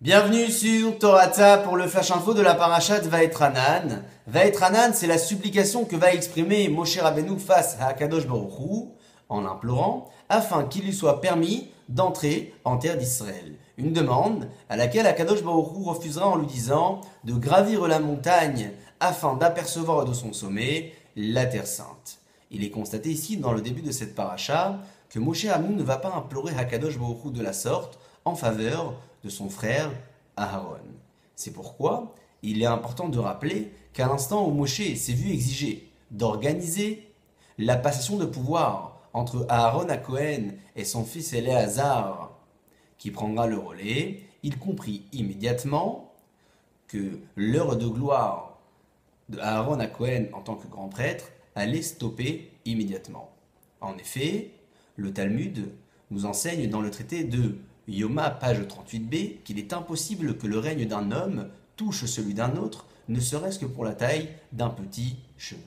Bienvenue sur Torata pour le flash info de la parashat Vaetranan. Vaetranan, c'est la supplication que va exprimer Moshe Rabbeinu face à Akadosh Baruch Hu en l'implorant afin qu'il lui soit permis d'entrer en terre d'Israël. Une demande à laquelle Akadosh Baruch Hu refusera en lui disant de gravir la montagne afin d'apercevoir de son sommet la terre sainte. Il est constaté ici dans le début de cette paracha que Moshe Rabbeinu ne va pas implorer Akadosh Baruch Hu de la sorte en faveur de son frère Aharon. C'est pourquoi il est important de rappeler qu'à l'instant où Moshe s'est vu exiger d'organiser la passation de pouvoir entre Aharon à Cohen et son fils Éléazar, qui prendra le relais, il comprit immédiatement que l'heure de gloire de Aharon à Cohen en tant que grand prêtre allait stopper immédiatement. En effet, le Talmud nous enseigne dans le traité de Yoma, page 38b, qu'il est impossible que le règne d'un homme touche celui d'un autre, ne serait-ce que pour la taille d'un petit cheveu.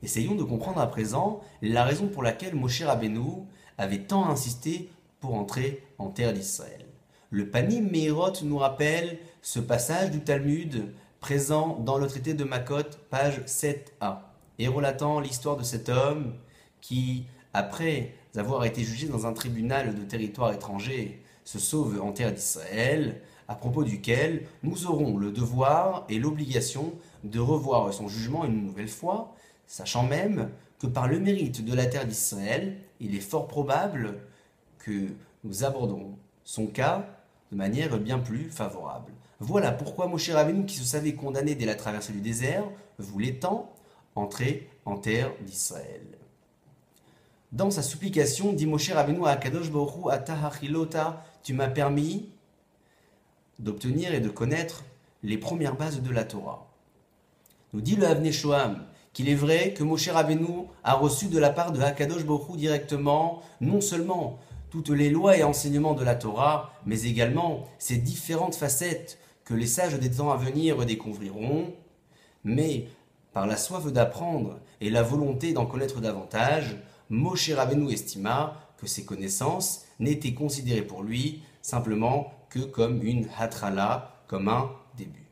Essayons de comprendre à présent la raison pour laquelle Moshe Rabbeinu avait tant insisté pour entrer en terre d'Israël. Le Panim Meirot nous rappelle ce passage du Talmud présent dans le traité de Makot, page 7a, et relatant l'histoire de cet homme qui, après avoir été jugé dans un tribunal de territoire étranger, se sauve en terre d'Israël, à propos duquel nous aurons le devoir et l'obligation de revoir son jugement une nouvelle fois, sachant même que par le mérite de la terre d'Israël, il est fort probable que nous abordons son cas de manière bien plus favorable. Voilà pourquoi Moshe Rabbeinu, qui se savait condamné dès la traversée du désert, voulait tant entrer en terre d'Israël. Dans sa supplication, dit Moshe Rabbeinu à Akadosh Baruch Hu, Ata hachilota, tu m'as permis d'obtenir et de connaître les premières bases de la Torah. Nous dit le Avnei Shoham qu'il est vrai que Moshe Rabbeinu a reçu de la part de Akadosh Baruch Hu directement non seulement toutes les lois et enseignements de la Torah, mais également ces différentes facettes que les sages des temps à venir découvriront, mais par la soif d'apprendre et la volonté d'en connaître davantage, Moshe Rabbeinu estima que ces connaissances n'étaient considérées pour lui simplement que comme une hatrala, comme un début.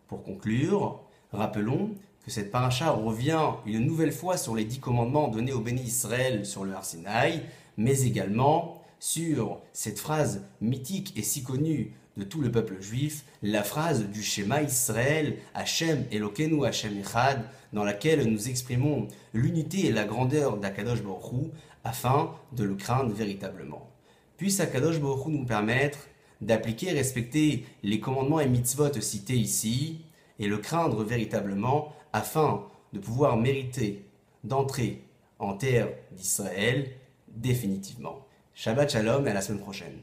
Pour conclure, rappelons que cette paracha revient une nouvelle fois sur les 10 commandements donnés au béni Israël sur le Har Sinaï, mais également sur cette phrase mythique et si connue de tout le peuple juif, la phrase du Shema Israël, Hashem Elokeinu Hashem Echad, dans laquelle nous exprimons l'unité et la grandeur d'Akadosh Baruch Hu afin de le craindre véritablement. Puisse Akadosh Baruch Hu nous permettre d'appliquer et respecter les commandements et mitzvot cités ici et le craindre véritablement afin de pouvoir mériter d'entrer en terre d'Israël définitivement. Shabbat Shalom et à la semaine prochaine.